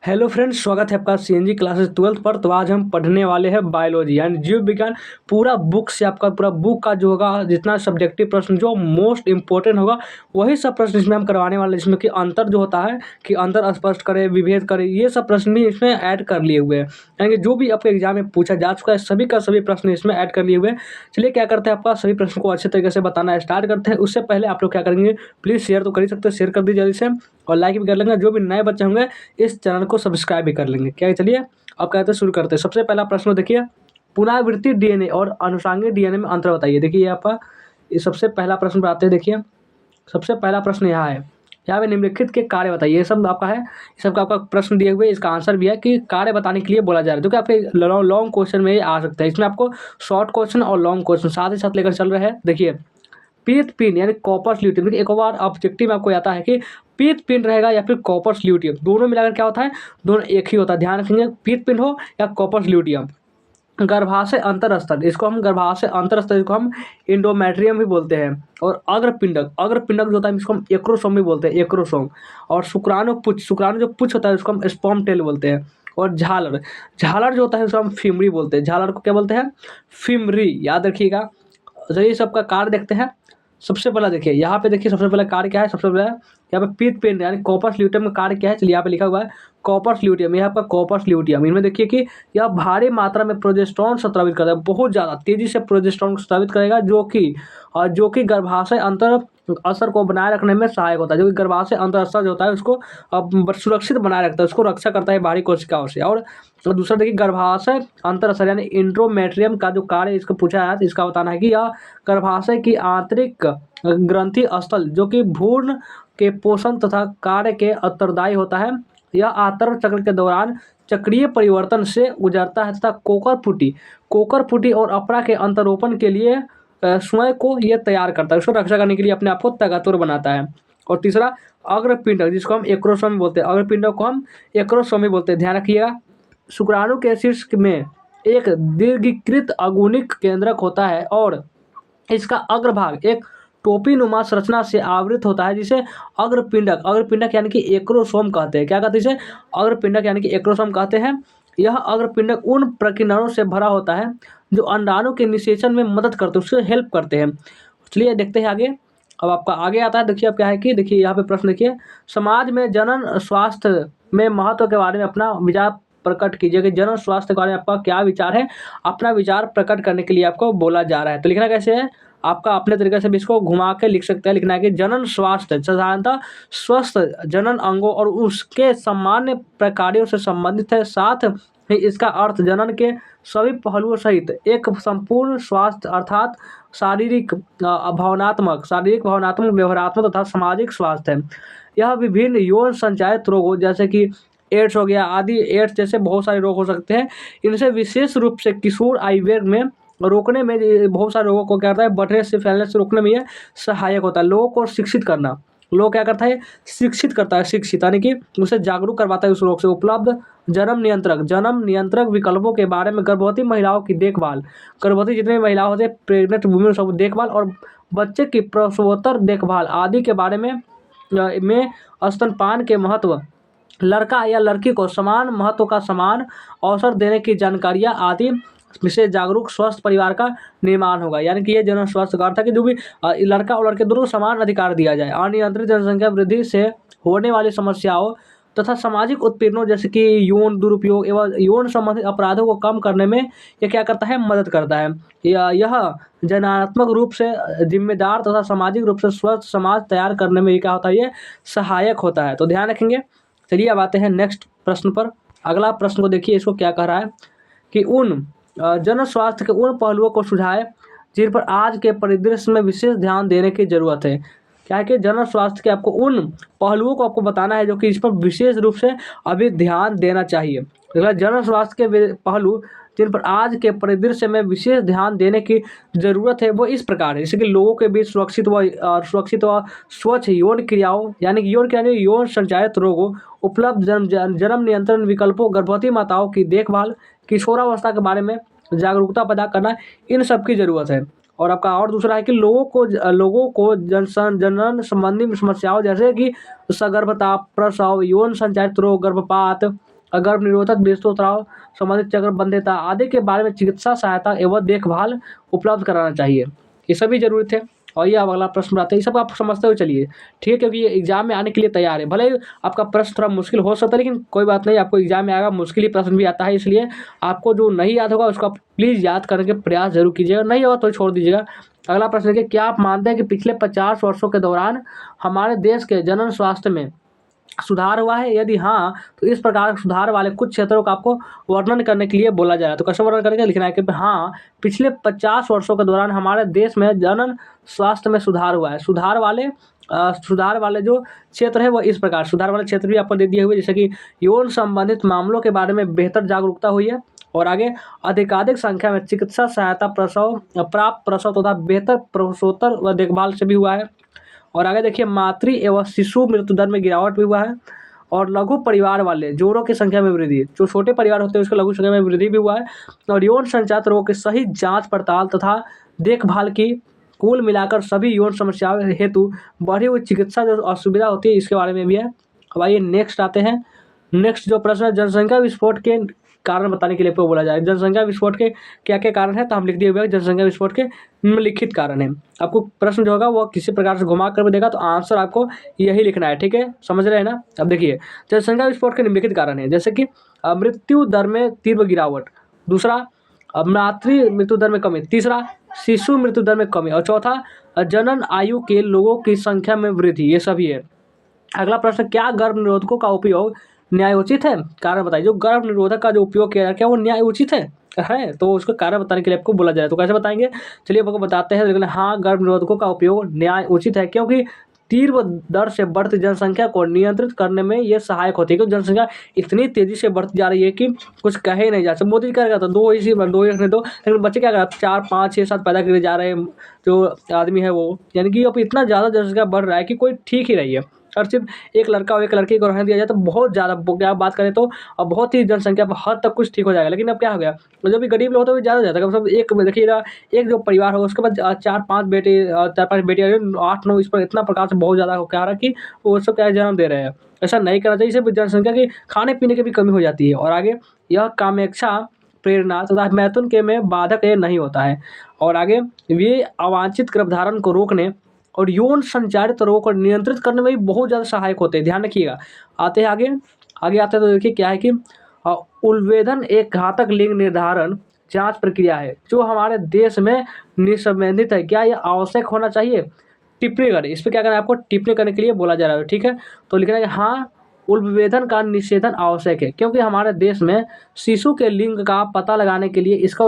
Hello friends, स्वागत है आपका सीएनजी क्लासेस 12th पर। तो आज हम पढ़ने वाले हैं बायोलॉजी यानी जीव विज्ञान। पूरा बुक से आपका पूरा बुक का जो होगा जितना सब्जेक्टिव प्रश्न जो मोस्ट इंपॉर्टेंट होगा वही सब प्रश्न इसमें हम करवाने वाले हैं। इसमें कि अंतर जो होता है कि अंतर स्पष्ट करें, विभेद करें, ये सब प्रश्न भी इसमें ऐड कर लिए हुए हैं। यानी कि जो भी आपके एग्जाम में पूछा जा चुका है सभी का सभी प्रश्न इसमें ऐड कर लिए हुए हैं। चलिए क्या करते हैं, आपका सभी प्रश्न को अच्छे तरीके से बताना स्टार्ट करते हैं। उससे पहले आप लोग क्या करेंगे, प्लीज़ शेयर तो कर ही सकते हैं, शेयर कर दीजिए जल्दी से, और लाइक भी कर लेंगे। जो भी नए बच्चे होंगे इस चैनल को सब्सक्राइब भी कर लेंगे। क्या है, चलिए अब कहते हैं शुरू करते हैं। सबसे पहला प्रश्न देखिए, पुनरावृत्ति डीएनए और अनुषंगिक डीएनए में अंतर बताइए। देखिए ये आपका ये सबसे पहला प्रश्न पर आते हैं। देखिए सबसे पहला प्रश्न यहाँ है, यहाँ पे निम्नलिखित के कार्य बताइए। ये सब आपका है, ये सब आपका प्रश्न दिए हुए, इसका आंसर भी है कि कार्य बताने के लिए बोला जा रहा है। तो क्या आपके लॉन्ग क्वेश्चन में ये आ सकता है। इसमें आपको शॉर्ट क्वेश्चन और लॉन्ग क्वेश्चन साथ ही साथ लेकर चल रहे हैं। देखिए पीत पिन यानी कॉपर्स ल्यूटियम। देखिए एक बार ऑब्जेक्टिव में आपको आता है कि पीत पिन रहेगा या फिर कॉपर्स ल्यूटियम, दोनों मिलाकर क्या होता है, दोनों एक ही होता है। ध्यान रखेंगे, पीत पिन हो या कॉपर्स ल्यूटियम। गर्भाशय अंतर स्तर, इसको हम गर्भाशय अंतर स्तर, इसको हम इंडोमेट्रियम भी बोलते हैं। और अग्रपिंडक, अग्रपिंडक जो होता है इसको हम एक्रोसोम भी बोलते हैं, एक्रोसोम। और शुक्राणु पुच्छ, शुक्राणु जो पुच्छ होता है उसको हम स्पर्म टेल बोलते हैं। और झालर, झालर जो होता है उसको हम फीमरी बोलते हैं। झालर को क्या बोलते हैं, फीमरी, याद रखिएगा। चलिए सबका कार्य देखते हैं। सबसे पहला देखिए यहाँ पे, देखिए सबसे पहला कार्य क्या है। सबसे पहला यहाँ पे पीत पेन यानी कॉपर्स ल्यूटियम का कार्य क्या है। चलिए यहाँ पे लिखा हुआ है कॉपर्स ल्यूटियम, यह आपका कॉपर्स ल्यूटियम। इनमें देखिए कि यह भारी मात्रा में प्रोजेस्टेरॉन स्रावित करता है, बहुत ज़्यादा तेजी से प्रोजेस्टेरॉन स्रावित करेगा, जो कि गर्भाशय अंतर असर को बनाए रखने में सहायक होता है। जो कि गर्भाशय अंतर असर जो होता है उसको सुरक्षित बनाए रखता है, उसको रक्षा करता है बाहरी कोशिकाओं से। और दूसरा देखिए गर्भाशय अंतर असर यानी इंट्रोमेट्रियम का जो कार्य इसको पूछा है, इसका बताना है कि यह गर्भाशय की आंतरिक ग्रंथि स्थल जो कि भ्रूण के पोषण तथा कार्य के उत्तरदायी होता है। यह आंतरण चक्र के दौरान चक्रीय परिवर्तन से गुजरता है तथा कोकर फूटी और अपरा के अंतरोपण के लिए स्वयं को यह तैयार करता है, उसको रक्षा करने के लिए अपने आप को ताकतवर बनाता है। और तीसरा अग्रपिंडक, जिसको हम एक्रोसोमी बोलते हैं, अग्रपिंडक को हम एक्रोसोमी बोलते हैं। ध्यान रखिएगा, शुक्राणु के शीर्ष में एक दीर्घीकृत अगुणिक केंद्रक होता है और इसका अग्रभाग एक टोपीनुमा संरचना से आवृत होता है, जिसे अग्रपिंडक यानी कि एक्रोसोम कहते हैं। क्या कहते हैं इसे, अग्रपिंडक यानी कि एक्रोसोम कहते हैं। यह अग्रपिंडक उन प्रकीर्णनों से भरा होता है जो अंडाणु के निषेचन में मदद करते हैं, उससे हेल्प करते हैं। चलिए देखते हैं आगे। अब आपका आगे आता है, देखिए अब क्या है कि देखिए यहाँ पे प्रश्न देखिए, समाज में जनन स्वास्थ्य में महत्व के बारे में अपना विचार प्रकट कीजिए। कि जनन स्वास्थ्य के बारे में आपका क्या विचार है, अपना विचार प्रकट करने के लिए आपको बोला जा रहा है। तो लिखना कैसे है, आपका अपने तरीके से भी इसको घुमा के लिख सकते हैं। लिखना है कि जनन स्वास्थ्य साधारणतः स्वस्थ जनन अंगों और उसके सामान्य प्रकारों से संबंधित है। साथ ही इसका अर्थ जनन के सभी पहलुओं सहित एक संपूर्ण स्वास्थ्य अर्थात शारीरिक, भावनात्मक, व्यवहारात्मक तथा सामाजिक स्वास्थ्य है। यह विभिन्न यौन संचारित रोगों जैसे कि एड्स हो गया आदि, एड्स जैसे बहुत सारे रोग हो सकते हैं, इनसे विशेष रूप से किशोर आयु में रोकने में बहुत सारे रोगों को क्या करता है, बढ़ने से फैलने से रोकने में यह सहायक होता है। लोगों को शिक्षित करना, लोग क्या करता है, शिक्षित करता है, शिक्षित यानी कि उसे जागरूक करवाता है उस रोग से। उपलब्ध जन्म नियंत्रक विकल्पों के बारे में गर्भवती महिलाओं की देखभाल, गर्भवती जितने भी महिला होते हैं, प्रेग्नेंट वुमेन, सब देखभाल और बच्चे की प्रसवोत्तर देखभाल आदि के बारे में स्तनपान के महत्व, लड़का या लड़की को समान महत्व का समान अवसर देने की जानकारियाँ आदि से जागरूक स्वस्थ परिवार का निर्माण होगा। यानी कि ये जन स्वास्थ्य का अर्थ है कि जो भी लड़का और लड़के दोनों को समान अधिकार दिया जाए। अनियंत्रित जनसंख्या वृद्धि से होने वाली समस्याओं तथा सामाजिक उत्पीड़नों जैसे कि यौन दुरुपयोग एवं यौन संबंधित अपराधों को कम करने में ये क्या करता है, मदद करता है। यह जनात्मक रूप से जिम्मेदार तथा सामाजिक रूप से स्वस्थ समाज तैयार करने में ये क्या होता है, ये सहायक होता है। तो ध्यान रखेंगे। चलिए अब आते हैं नेक्स्ट प्रश्न पर। अगला प्रश्न को देखिए, इसको क्या कह रहा है कि उन जन स्वास्थ्य के उन पहलुओं को सुझाएं जिन पर आज के परिदृश्य में विशेष ध्यान देने की जरूरत है। क्या है कि जन स्वास्थ्य के आपको उन पहलुओं को आपको बताना है जो कि इस पर विशेष रूप से अभी ध्यान देना चाहिए। जन स्वास्थ्य के पहलू जिन पर आज के परिदृश्य में विशेष ध्यान देने की जरूरत है वो इस प्रकार है, जैसे कि लोगों के बीच सुरक्षित व स्वच्छ यौन क्रियाओं यानी कि यौन संचारित रोगों, उपलब्ध जन्म नियंत्रण विकल्पों, गर्भवती माताओं की देखभाल, किशोरावस्था के बारे में जागरूकता पैदा करना, इन सब की ज़रूरत है। और आपका और दूसरा है कि लोगों को जनन संबंधी समस्याओं जैसे कि सगर्भता, प्रसव, यौन संचारित रोग, गर्भपात, गर्भ निरोधक ऋतुस्राव संबंधित चक्करबंधिता आदि के बारे में चिकित्सा सहायता एवं देखभाल उपलब्ध कराना चाहिए। ये सभी ज़रूरी थे। और ये अब अगला प्रश्न आता है, ये सब आप समझते हुए चलिए, ठीक है? क्योंकि ये एग्जाम में आने के लिए तैयार है। भले ही आपका प्रश्न थोड़ा मुश्किल हो सकता है, लेकिन कोई बात नहीं, आपको एग्जाम में आएगा, मुश्किल ही प्रश्न भी आता है, इसलिए आपको जो नहीं याद होगा उसको आप प्लीज़ याद करने के प्रयास जरूर कीजिएगा, नहीं होगा तो छोड़ दीजिएगा। अगला प्रश्न है कि क्या आप मानते हैं कि पिछले 50 वर्षों के दौरान हमारे देश के जनन स्वास्थ्य में सुधार हुआ है? यदि हाँ, तो इस प्रकार सुधार वाले कुछ क्षेत्रों का आपको वर्णन करने के लिए बोला जा रहा है। तो कैसे वर्णन करेंगे? लिखना है कि हाँ, पिछले 50 वर्षों के दौरान हमारे देश में जनन स्वास्थ्य में सुधार हुआ है। सुधार वाले जो क्षेत्र है वो इस प्रकार, सुधार वाले क्षेत्र भी आपको दे दिए हुए, जैसे कि यौन संबंधित मामलों के बारे में बेहतर जागरूकता हुई है, और आगे अधिकाधिक संख्या में चिकित्सा सहायता प्राप्त प्रसव तथा बेहतर प्रसवोत्तर व देखभाल से भी हुआ है। और आगे देखिए, मातृ एवं शिशु मृत्यु दर में गिरावट भी हुआ है, और लघु परिवार वाले जोड़ों की संख्या में वृद्धि, जो छोटे परिवार होते हैं उसके लघु संख्या में वृद्धि भी हुआ है, और यौन संचालित रोगों की सही जांच पड़ताल तथा देखभाल की, कुल मिलाकर सभी यौन समस्याओं हेतु बढ़ी हुई चिकित्सा जो असुविधा होती है इसके बारे में भी है। अब आइए नेक्स्ट आते हैं। नेक्स्ट जो प्रश्न है, जनसंख्या विस्फोट के कारण बताने के लिए आपको बोला जाए। जनसंख्या विस्फोट के क्या क्या कारण है? तो हम लिख दिए हुए हैं जनसंख्या विस्फोट के निम्नलिखित कारण है। आपको प्रश्न जो होगा वो किसी प्रकार से घुमा कर भी देगा, तो आंसर आपको यही लिखना है, ठीक है? समझ रहे हैं ना? अब देखिए, जनसंख्या विस्फोट के निम्नलिखित कारण है, जैसे कि मृत्यु दर में तीव्र गिरावट, दूसरा मातृ मृत्यु दर में कमी, तीसरा शिशु मृत्यु दर में कमी, और चौथा जनन आयु के लोगों की संख्या में वृद्धि, ये सभी है। अगला प्रश्न, क्या गर्भ निरोधकों का उपयोग न्यायोचित है? कारण बताइए। जो गर्भ निरोधक का जो उपयोग किया जाए क्या वो न्यायोचित है? तो उसका कारण बताने के लिए आपको बोला जाए, तो कैसे बताएंगे? चलिए आपको बताते हैं। लेकिन हाँ, गर्भ निरोधकों का उपयोग न्याय उचित है, क्योंकि तीव्र दर से बढ़ती जनसंख्या को नियंत्रित करने में ये सहायक होती है, क्योंकि जनसंख्या इतनी तेजी से बढ़ती जा रही है कि कुछ कहे नहीं जा सकता। मोदी जी क्या कहा था, दो ही रखने दो, लेकिन बच्चे क्या कर 4, 5, 6, 7 पैदा करे जा रहे हैं जो आदमी है वो, यानी कि अब इतना ज़्यादा जनसंख्या बढ़ रहा है कि कोई ठीक ही नहीं है। और सिर्फ एक लड़का और एक लड़की को रहने दिया जाए तो बहुत ज़्यादा, क्या बात करें तो अब बहुत ही जनसंख्या पर हद तक कुछ ठीक हो जाएगा। लेकिन अब क्या हो गया, जो भी गरीब लोग होते हैं वो ज़्यादा ज़्यादा कम, सब एक देखिएगा, एक जो परिवार होगा उसके पास 4-5 बेटे, 4-5 बेटियाँ, 8-9, इस पर इतना प्रकार से बहुत ज़्यादा हो क्या रहा है कि वो सब क्या है, जन्म दे रहे हैं। ऐसा नहीं करना चाहिए, इससे जनसंख्या की खाने पीने की भी कमी हो जाती है। और आगे, यह कामेच्छा, प्रेरणा तथा मैथुन के में बाधक ये नहीं होता है। और आगे, ये अवांछित गर्भधारण को रोकने और यौन संचारित रोग को नियंत्रित करने में भी बहुत ज़्यादा सहायक होते हैं, ध्यान रखिएगा। आते हैं आगे, आगे आते हैं तो देखिए क्या है कि उल्वेदन एक घातक लिंग निर्धारण जांच प्रक्रिया है जो हमारे देश में निसंबंधित है, क्या यह आवश्यक होना चाहिए? टिप्पणी करें इस पर, क्या करना है आपको? टिप्पणी करने के लिए बोला जा रहा है, ठीक है? तो लिखना है कि हाँ, उल्वेदन का निषेधन आवश्यक है, क्योंकि हमारे देश में शिशु के लिंग का पता लगाने के लिए इसका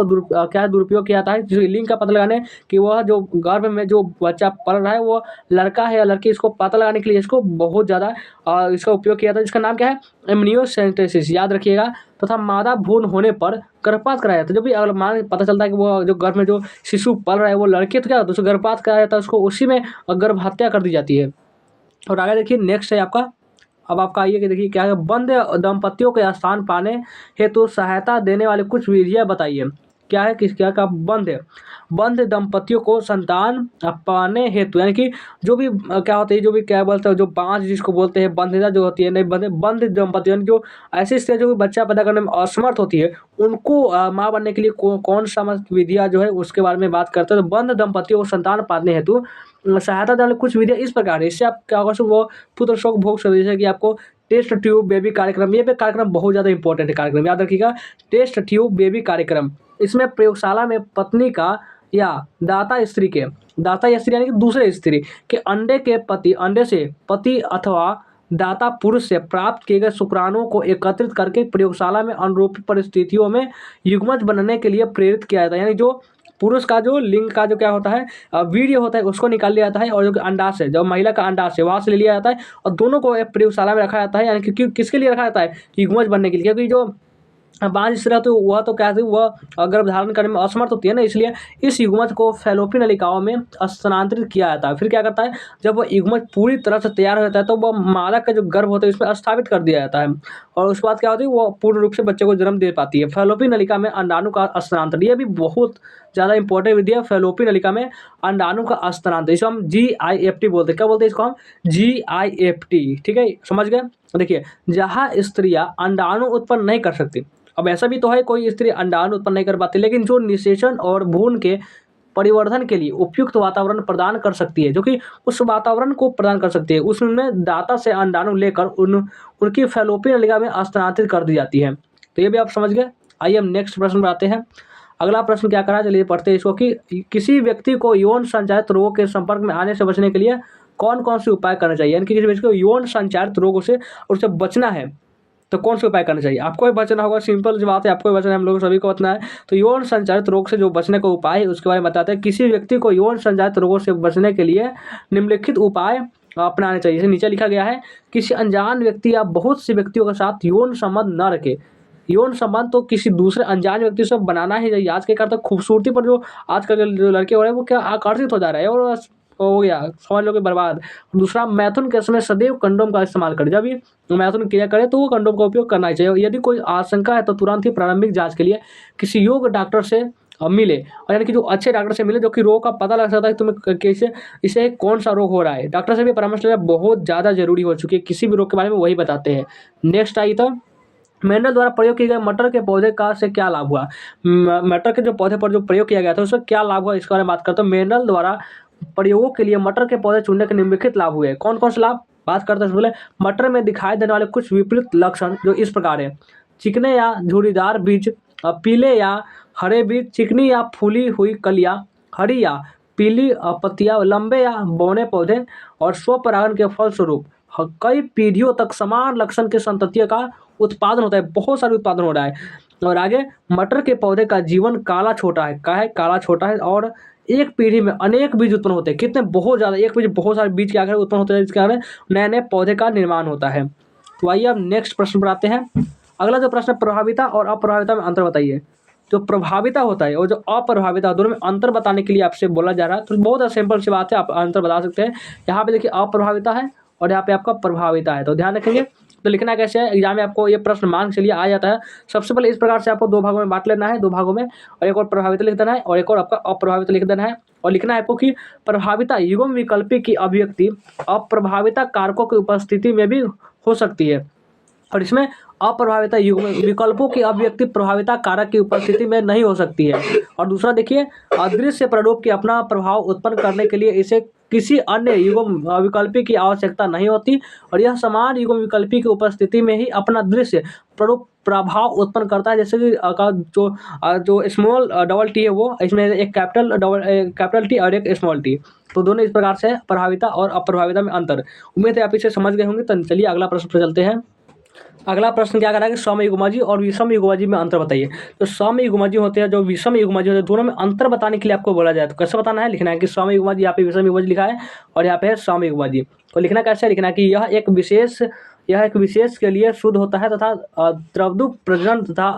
क्या दुरुपयोग किया जाता है। जो लिंग का पता लगाने कि वह जो गर्भ में जो बच्चा पल रहा है वो लड़का है या लड़की, इसको पता लगाने के लिए इसको बहुत ज़्यादा इसका उपयोग किया जाता है, जिसका नाम क्या है? एमनियोसेंटेसिस, याद रखिएगा। तथा मादा भ्रूण होने पर गर्भपात कराया जाता है। जब भी अगर मान पता चलता है कि वो जो गर्भ में जो शिशु पल रहा है वो लड़की है, तो क्या होता है, उसको गर्भपात कराया जाता है, उसको उसी में गर्भ हत्या कर दी जाती है। और आगे देखिए, नेक्स्ट है आपका, अब आपका आइए कि देखिए क्या है, बंद दंपतियों के स्थान पाने हेतु सहायता देने वाली कुछ विधियाँ बताइए। क्या है, किस क्या का बंद दंपतियों को संतान पाने हेतु, यानी कि जो भी क्या होता है, जो भी क्या बोलते हैं, जो बांझ जिसको बोलते हैं, बंधिता जो होती है, नहीं बंद दंपति, यानी जो ऐसी स्त्री जो भी बच्चा पैदा करने में असमर्थ होती है, उनको माँ बनने के लिए कौन सा विधियाँ जो है उसके बारे में बात करते हैं। तो बंद दंपतियों को संतान पाने हेतु सहायता देने वाली कुछ विधियाँ इस प्रकार है। इससे आप क्या होगा, वो पुत्र शोक भोग सकते, जैसे कि आपको टेस्ट ट्यूब बेबी कार्यक्रम, ये भी कार्यक्रम बहुत ज़्यादा इंपॉर्टेंट है कार्यक्रम, याद रखिएगा। टेस्ट ट्यूब बेबी कार्यक्रम, इसमें प्रयोगशाला में पत्नी का या दाता स्त्री यानी कि दूसरे स्त्री के अंडे से पति अथवा दाता पुरुष से प्राप्त किए गए शुक्राणुओं को एकत्रित करके प्रयोगशाला में अनुरूपी परिस्थितियों में युग्मज बनने के लिए प्रेरित किया जाता है। यानी जो पुरुष का जो लिंग का जो क्या होता है, वीर्य होता है, उसको निकाल लिया जाता है, और जो अंडाशय, जो महिला का अंडाशय वहाँ से ले लिया जाता है, और दोनों को एक प्रयोगशाला में रखा जाता है। यानी कि किसके लिए रखा जाता है? युग्मज बनने के लिए, क्योंकि जो बांझ स्त्री तो वह तो क्या है, वह गर्भधारण करने में असमर्थ होती है ना, इसलिए इस युग्मज को फैलोपियन नलिकाओं में स्थानांतरित किया जाता है। फिर क्या करता है, जब वह युग्मज पूरी तरह से तैयार हो जाता है तो वह मादा का जो गर्भ होता है उसमें स्थापित कर दिया जाता है, और उसके बाद क्या होती है, वो पूर्ण रूप से बच्चे को जन्म दे पाती है। फैलोपियन नलिका में अंडाणु का स्थानांतरण, ये भी बहुत ज़्यादा इंपॉर्टेंट विधि है फैलोपी नलिका में अंडाणु का स्थानांतरण, इसको हम GIFT बोलते हैं। क्या बोलते हैं इसको हम? GIFT, ठीक है, समझ गए। देखिए, जहाँ स्त्रियां अंडाणु उत्पन्न नहीं कर सकती, अब ऐसा भी तो है कोई स्त्री अंडाणु उत्पन्न नहीं कर पाती, लेकिन जो निषेचन और भ्रूण के परिवर्धन के लिए उपयुक्त वातावरण प्रदान कर सकती है, जो कि उस वातावरण को प्रदान कर सकती है, उसमें दाता से अंडाणु लेकर उनकी फैलोपियन नलिका में स्थानांतरित कर दी जाती है। तो ये भी आप समझ गए। आइए हम नेक्स्ट प्रश्न पर आते हैं। अगला प्रश्न क्या करा, चलिए पढ़ते हैं इसको कि किसी व्यक्ति को यौन संचारित रोगों के संपर्क में आने से बचने के लिए कौन कौन से उपाय करना चाहिए, यानी कि किसी व्यक्ति को यौन संचारित रोगों से और उससे बचना है तो कौन से उपाय करना चाहिए। आपको भी बचना होगा, सिंपल सी बात है, आपको भी बचना है, हम लोग सभी को बचना है। तो यौन संचारित रोग से जो बचने का उपाय है उसके बारे में बताते हैं। किसी व्यक्ति को यौन संचारित रोगों से बचने के लिए निम्नलिखित उपाय अपनाने चाहिए। जैसे नीचे लिखा गया है, किसी अनजान व्यक्ति या बहुत से व्यक्तियों के साथ यौन संबंध न रखे। यौन संबंध तो किसी दूसरे अनजान व्यक्ति से बनाना ही चाहिए। आज के कारण तो खूबसूरती पर जो आजकल जो लड़के हो रहे हैं वो क्या आकर्षित हो जा रहे हैं और हो गया, समझ लो कि बर्बाद। दूसरा, मैथुन के समय सदैव कंडोम का इस्तेमाल करें। जब भी मैथुन क्रिया करें तो वो कंडोम का उपयोग करना ही चाहिए। यदि कोई आशंका है तो तुरंत ही प्रारंभिक जांच के लिए किसी योग्य डॉक्टर से मिले, और यानी कि जो अच्छे डॉक्टर से मिले, जो कि रोग का पता लग सकता है कि तुम्हें कैसे इसे कौन सा रोग हो रहा है। डॉक्टर से भी परामर्श लेना बहुत ज़्यादा जरूरी हो चुकी है, किसी भी रोग के बारे में वही बताते हैं। नेक्स्ट आई तो मेंडल द्वारा प्रयोग किए गए मटर के पौधे का से क्या लाभ हुआ। मटर के जो पौधे पर जो प्रयोग किया गया था उससे क्या लाभ हुआ, इसके बारे में बात करते हैं। मेंडल द्वारा प्रयोगों के लिए मटर के पौधे चुनने के निम्नलिखित लाभ हुए। कौन कौन से लाभ बात करते हैं, बोले मटर में दिखाई देने वाले कुछ विपरीत लक्षण जो इस प्रकार है। चिकने या झुर्रीदार बीज, पीले या हरे बीज, चिकनी या फूली हुई कलियां, हरी या पीली पत्तियां, लंबे या बौने पौधे, और स्वपरागण के फलस्वरूप कई पीढ़ियों तक समान लक्षण के संततियों का उत्पादन होता है। बहुत सारे उत्पादन हो रहा है। और आगे, मटर के पौधे का जीवन काला छोटा है, क्या है, काला छोटा है, और एक पीढ़ी में अनेक बीज उत्पन्न होते हैं। कितने, बहुत ज़्यादा, एक पीढ़ी बहुत सारे बीज क्या उत्पन्न होते हैं, जिसके कारण नए नए पौधे का निर्माण होता है। तो आइए अब नेक्स्ट प्रश्न पर आते हैं। अगला जो प्रश्न है, प्रभाविता और अप्रभाविता में अंतर बताइए। जो प्रभाविता होता है और जो अप्रभाविता, दोनों में अंतर बताने के लिए आपसे बोला जा रहा है। तो बहुत सिंपल सी बात है, आप अंतर बता सकते हैं। यहाँ पे देखिए अप्रभाविता है और यहाँ पे आपका प्रभाविता है, तो ध्यान रखेंगे। तो लिखना कैसे है, एग्जाम में आपको ये प्रश्न मांग चलिए आ जाता है। सबसे पहले इस प्रकार से आपको दो भागों में बांट लेना है, दो भागों में, और एक और प्रभाविता लिख देना है और एक और आपका अप्रभाविता लिख देना है। और लिखना है आपको कि प्रभाविता युग्म विकल्पी की अभिव्यक्ति अप्रभाविता कारकों की उपस्थिति में भी हो सकती है, और इसमें अप्रभाविता युग्म विकल्पों की अभिव्यक्ति प्रभाविता कारक की उपस्थिति में नहीं हो सकती है। और दूसरा देखिए, अदृश्य प्रारूप की अपना प्रभाव उत्पन्न करने के लिए इसे किसी अन्य युग्म विकल्पी की आवश्यकता नहीं होती, और यह समान युग्म विकल्पी की उपस्थिति में ही अपना दृश्य प्रारूप प्रभाव उत्पन्न करता है। जैसे कि जो स्मॉल डबल टी है, वो इसमें एक कैपिटल टी और एक स्मॉल टी, तो दोनों इस प्रकार से प्रभाविता और अप्रभाविता में अंतर। उम्मीद है आप इसे समझ गए होंगे। तो चलिए अगला प्रश्न पर चलते हैं। अगला प्रश्न क्या करा है कि समयुग्मजी और विषमयुग्मजी में अंतर बताइए। तो समयुग्मजी होते हैं, जो विषमयुग्मजी होते हैं, दोनों में अंतर बताने के लिए आपको बोला जाए तो कैसे बताना है, लिखना है कि समयुग्मजी, यहाँ पे विषमयुग्मजी लिखा है और यहाँ पे है समयुग्मजी। तो लिखना कैसे है, लिखना है कि यह एक विशेष के लिए शुद्ध होता है तथा द्रवदुप प्रजनन तथा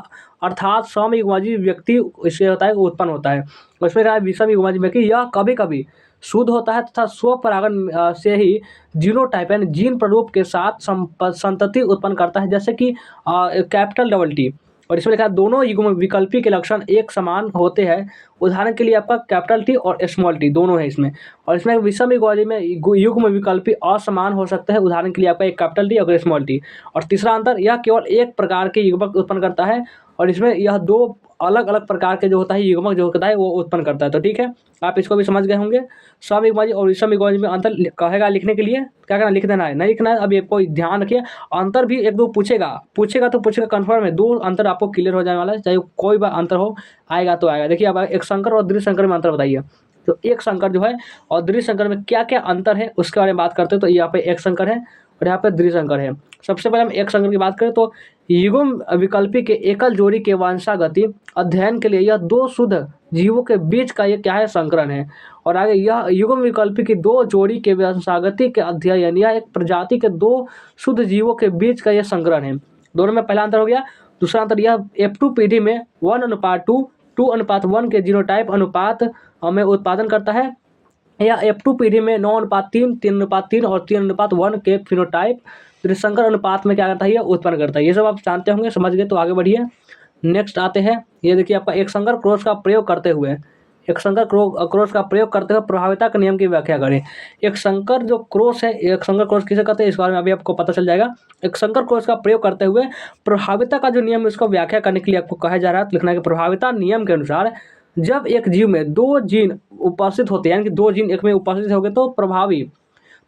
अर्थात समयुग्मजी व्यक्ति इससे होता है उत्पन्न होता है। उसमें कहा विषमयुग्मजी में कि यह कभी कभी शुद्ध होता है तथा स्वपरागण से ही जीनोटाइप यानी जीन प्रारूप के साथ संतति उत्पन्न करता है, जैसे कि कैपिटल डबल टी। और इसमें लिखा है दोनों युग्म विकल्पी के लक्षण एक समान होते हैं। उदाहरण के लिए आपका कैपिटल टी और स्मॉल टी दोनों है इसमें। और इसमें विषम युग्मजी में युग्म विकल्पी असमान हो सकते हैं। उदाहरण के लिए आपका एक कैपिटल टी और स्मॉल टी। और तीसरा अंतर, यह केवल एक प्रकार के युग्मक उत्पन्न करता है, और इसमें यह दो अलग अलग प्रकार के जो होता है युग्मक जो होता है वो उत्पन्न करता है। तो ठीक है, आप इसको भी समझ गए होंगे। समयुग्मजी और विषमयुग्मजी में अंतर कहेगा लिखने के लिए क्या करना, लिख देना है, नहीं लिखना है। अब ये कोई ध्यान रखिए, अंतर भी एक दो पूछेगा तो पूछेगा कन्फर्म है। दो अंतर आपको क्लियर हो जाने वाला है, चाहे कोई बार अंतर हो, आएगा तो आएगा। देखिए अब एक संकर और द्विसंकर संकर में अंतर बताइए। तो एक संकर जो है और द्विसंकर में क्या क्या अंतर है उसके बारे में बात करते हैं। तो यहाँ पे एक संकर है और यहाँ पे द्विसंकर है। सबसे पहले हम एक संकर की बात करें तो युग्म विकल्पी के एकल जोड़ी के वंशागति अध्ययन के लिए यह दो शुद्ध जीवों के बीच का ये क्या है, संकरण है। और आगे, यह युग्म विकल्पी की दो जोड़ी के वंशागति के अध्ययन या एक प्रजाति के दो शुद्ध जीवों के बीच का यह संकरण है। दोनों में पहला अंतर हो गया। दूसरा अंतर, यह F2 पीढ़ी में 1:2, 2:1 के जीनोटाइप अनुपात में उत्पादन करता है, या F2 पीढ़ी में 9:3, 3:3 और 3:1 के फिनोटाइप त्रिसंकर अनुपात में क्या करता है, ये उत्पन्न करता है। ये सब आप जानते होंगे, समझ गए तो आगे बढ़िए। नेक्स्ट आते हैं, ये देखिए आपका एक संकर क्रॉस का प्रयोग करते हुए एक संकर क्रॉस का प्रयोग करते हुए प्रभाविता के नियम की व्याख्या करें। एक संकर जो क्रॉस है, एक संकर क्रॉस किसे कहते हैं इस बारे में अभी आपको पता चल जाएगा। एक संकर क्रॉस का प्रयोग करते हुए प्रभाविता का जो नियम है उसको व्याख्या करने के लिए आपको कहा जा रहा है। तो लिखना है कि प्रभाविता नियम के अनुसार जब एक जीव में दो जीन उपस्थित होते हैं, यानी कि दो जीन एक में उपस्थित हो गए तो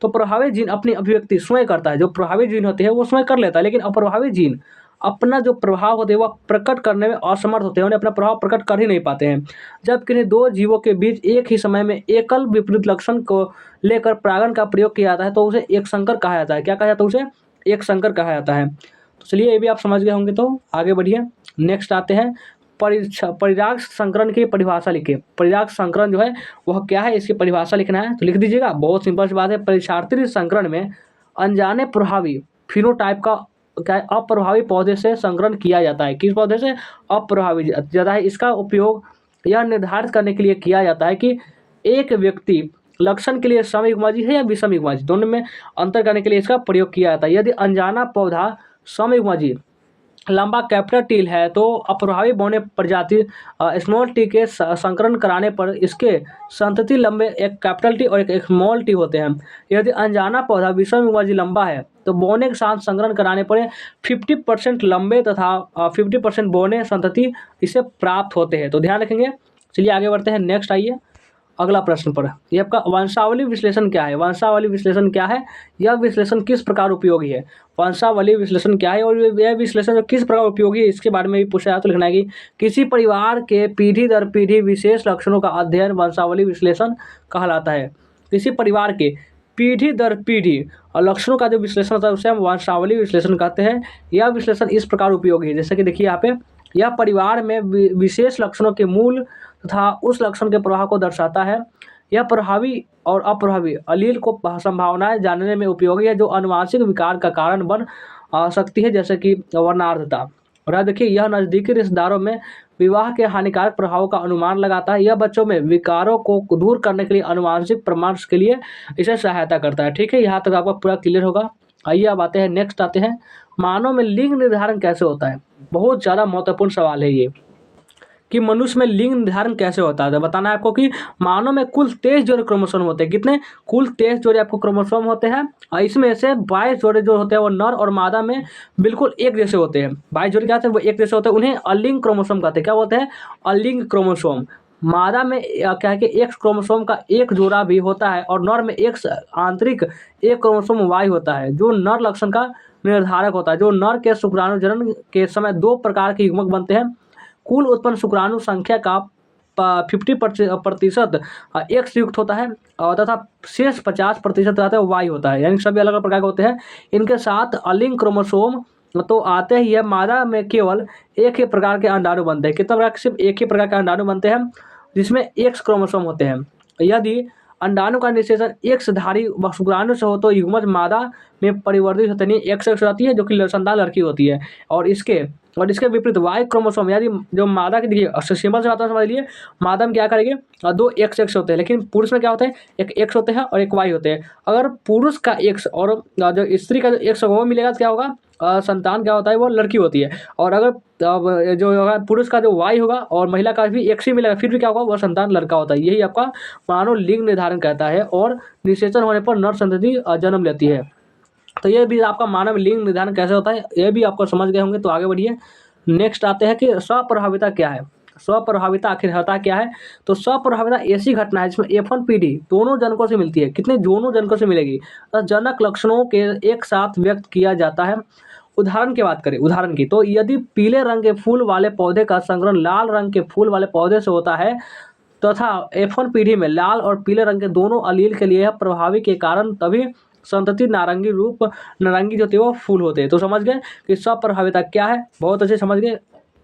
प्रभावित जीन अपनी अभिव्यक्ति स्वयं करता है। जो प्रभावित जीन होते हैं वो स्वयं कर लेता है, लेकिन अप्रभावित जीन अपना जो प्रभाव होते हैं वह प्रकट करने में असमर्थ होते हैं, उन्हें अपना प्रभाव प्रकट कर ही नहीं पाते हैं। जब किन्हीं दो जीवों के बीच एक ही समय में एकल विपरीत लक्षण को लेकर परागण का प्रयोग किया जाता है तो उसे एक संकर कहा जाता है। क्या कहा जाता है? उसे एक संकर कहा जाता है। तो चलिए ये भी आप समझ गए होंगे, तो आगे बढ़िए। नेक्स्ट आते हैं परिराग संकरण की परिभाषा लिखिए। परिराग संकरण जो है वह क्या है, इसकी परिभाषा लिखना है, तो लिख दीजिएगा। बहुत सिंपल सी बात है। परीक्षार्थी संकरण में अनजाने प्रभावी फिनोटाइप का क्या है, अप्रभावी पौधे से संकरण किया जाता है। किस पौधे से? अप्रभावी ज़्यादा है। इसका उपयोग यह निर्धारित करने के लिए किया जाता है कि एक व्यक्ति लक्षण के लिए समयुग्माजी है या विषमयुग्माजी, दोनों में अंतर करने के लिए इसका प्रयोग किया जाता है। यदि अनजाना पौधा समयुग्माजी लंबा कैपिटल टी है तो अप्रभावी बौने प्रजाति स्मॉल टी के संकरण कराने पर इसके संतति लंबे एक कैपिटल टी और एक स्मॉल टी होते हैं। यदि अनजाना पौधा विषमयुग्माजी लंबा है तो बौने के साथ संकरण कराने पर 50% लंबे तथा 50% बौने संतति इसे प्राप्त होते हैं। तो ध्यान रखेंगे। चलिए आगे बढ़ते हैं। नेक्स्ट आइए अगला प्रश्न पर। ये आपका वंशावली विश्लेषण क्या है? वंशावली विश्लेषण क्या है? यह विश्लेषण किस प्रकार उपयोगी है? वंशावली विश्लेषण क्या है और यह विश्लेषण किस प्रकार उपयोगी है इसके बारे में भी पूछा जाए तो लिखना है कि किसी परिवार के पीढ़ी दर पीढ़ी विशेष लक्षणों का अध्ययन वंशावली विश्लेषण कहलाता है। किसी परिवार के पीढ़ी दर पीढ़ी और लक्षणों का जो विश्लेषण होता है उसे हम वंशावली विश्लेषण कहते हैं। यह विश्लेषण इस प्रकार उपयोगी है, जैसे कि देखिए यहाँ पे, यह परिवार में विशेष लक्षणों के मूल तथा उस लक्षण के प्रभाव को दर्शाता है। यह प्रभावी और अप्रभावी अलील को संभावनाएं जानने में उपयोगी है जो आनुवंशिक विकार का कारण बन सकती है, जैसे कि वर्णांधता। और अब देखिए, यह नज़दीकी रिश्तेदारों में विवाह के हानिकारक प्रभावों का अनुमान लगाता है। यह बच्चों में विकारों को दूर करने के लिए आनुवंशिक प्रमाण के लिए इसे सहायता करता है। ठीक है, यहाँ तक आपका पूरा क्लियर होगा। आइए अब आते हैं, नेक्स्ट आते हैं, मानव में लिंग निर्धारण कैसे होता है। बहुत ज़्यादा महत्वपूर्ण सवाल है ये कि मनुष्य में लिंग निर्धारण कैसे होता है। तो बताना है आपको कि मानव में कुल 23 जोड़े क्रोमोसोम होते हैं। कितने? कुल 23 जोड़े आपको क्रोमोसोम होते हैं और इसमें से 22 जोड़े जो होते हैं वो नर और मादा में बिल्कुल एक जैसे होते हैं। 22 जोड़े क्या होते हैं? वो एक जैसे होते हैं। उन्हें अलिंग क्रोमोसोम कहते हैं। क्या बोलते हैं? अलिंग क्रोमोसोम। मादा में क्या है कि एक्स क्रोमोसोम का एक जोड़ा भी होता है और नर में एक आंतरिक एक क्रोमोसोम वाई होता है जो नर लक्षण का निर्धारक होता है। जो नर के शुक्राणु जनन के समय 2 प्रकार के युग्मक बनते हैं। कुल उत्पन्न शुक्राणु संख्या का 50% एक्स युक्त होता है और तथा शेष 50% रहता है वाई होता है, यानी सभी अलग अलग प्रकार के होते हैं। इनके साथ अलिंग क्रोमोसोम तो आते ही है। मादा में केवल एक ही प्रकार के अंडाणु बनते हैं। कितना प्रकार के? सिर्फ एक ही प्रकार के अंडाणु बनते हैं जिसमें एक्स क्रोमोसोम होते हैं। यदि अंडाणु का निषेचन एक्स धारी शुक्राणु से हो तो युग्मज मादा में परिवर्तित होते नहीं, एक्स एक्स होती है जो कि संतान लड़की होती है। और इसके विपरीत वाई क्रोमोसोम, यदि जो मादा की, देखिए सिंपल से बात समझ लिए, मादा में क्या करेंगे, 2 एक्स एक्स होते हैं, लेकिन पुरुष में क्या होता है, एक एक्स होते हैं और एक वाई होते हैं। अगर पुरुष का एक्स और जो स्त्री का जो एक्स वो मिलेगा तो क्या होगा, संतान क्या होता है, वो लड़की होती है। और अगर जो होगा पुरुष का जो वाई होगा और महिला का भी एक्स ही मिलेगा फिर भी क्या होगा, वो संतान लड़का होता है। यही आपका मानव लिंग निर्धारण कहता है और निषेचन होने पर नर संतति जन्म लेती है। तो ये भी आपका मानव लिंग निर्धारण कैसे होता है ये भी आपको समझ गए होंगे। तो आगे बढ़िए। नेक्स्ट आते हैं कि स्वप्रभाविता क्या है। स्वप्रभाविता आखिर होता क्या है? तो स्वप्रभाविता ऐसी घटना है जिसमें F1 पीढ़ी दोनों जनकों से मिलती है। कितने? दोनों जनकों से मिलेगी। तो जनक लक्षणों के एक साथ व्यक्त किया जाता है। उदाहरण की बात करें, उदाहरण की, तो यदि पीले रंग के फूल वाले पौधे का संकरण लाल रंग के फूल वाले पौधे से होता है तथा F1 पीढ़ी में लाल और पीले रंग के दोनों अलील के लिए यह प्रभावी के कारण तभी संतति नारंगी जो होती है वो फूल होते हैं। तो समझ गए कि स्वप्रभाविता क्या है, बहुत अच्छे समझ गए।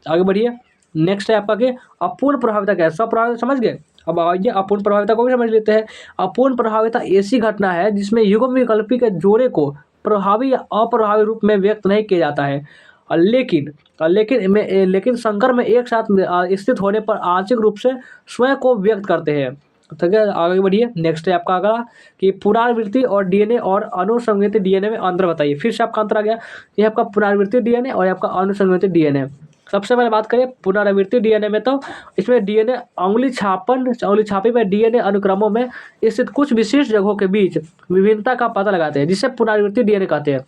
आगे बढ़िए। नेक्स्ट है आपका कि अपूर्ण प्रभाविता क्या है। स्वप्रभाविता समझ गए, अब आइए अपूर्ण प्रभाविता को भी समझ लेते हैं। अपूर्ण प्रभाविता ऐसी घटना है जिसमें युग्म विकल्पी के जोड़े को प्रभावी या अप्रभावी रूप में व्यक्त नहीं किया जाता है, लेकिन संकर में एक साथ स्थित होने पर आंशिक रूप से स्वयं को व्यक्त करते हैं। ठीक है, आगे बढ़िए। नेक्स्ट है आपका अगला कि पुनरावृत्ति और डीएनए और अनुसंहति डीएनए में अंतर बताइए। फिर से आपका अंतर आ गया, ये आपका पुनरावृत्ति डीएनए और आपका अनुसंहति डीएनए। सबसे पहले बात करें पुनरावृत्ति डीएनए में, तो इसमें डीएनए उंगली छापी में डीएनए अनुक्रमों में स्थित कुछ विशिष्ट जगहों के बीच विभिन्नता का पता लगाते हैं, जिसे पुनरावृत्ति डीएनए कहते हैं।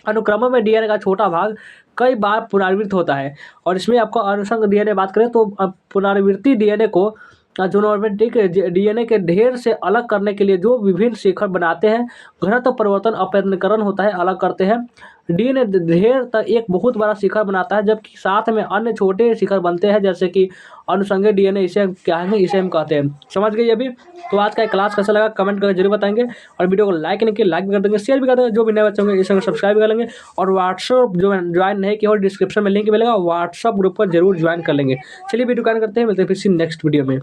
अनुक्रमों में डीएनए का छोटा भाग कई बार पुनरावृत्त होता है और इसमें आपको अनुषंग डीएनए बात करें तो पुनरावृत्ति डीएनए को जोनोमेटिक डीएनए के ढेर से अलग करने के लिए जो विभिन्न शिखर बनाते हैं, घनत्व परिवर्तन अपैतनीकरण होता है, अलग करते हैं। डीएनए ढेर तक एक बहुत बड़ा शिखर बनाता है, जबकि साथ में अन्य छोटे शिखर बनते हैं, जैसे कि अनुषंगी डीएनए, इसे क्या है, इसे हम कहते हैं। समझ गए अभी? तो आज का क्लास कैसा लगा कमेंट करके जरूर बताएंगे और वीडियो को लाइक नहीं किया लाइक भी कर देंगे, शेयर भी कर देंगे। जो भी नए बच्चे होंगे इसे सब्सक्राइब कर लेंगे और व्हाट्सअप जो ज्वाइन नहीं किया हो डिस्क्रिप्शन में लिंक मिलेगा, व्हाट्सअप ग्रुप पर जरूर ज्वाइन कर लेंगे। चलिए वीडियो करते हैं, मिलते हैं फिर नेक्स्ट वीडियो में।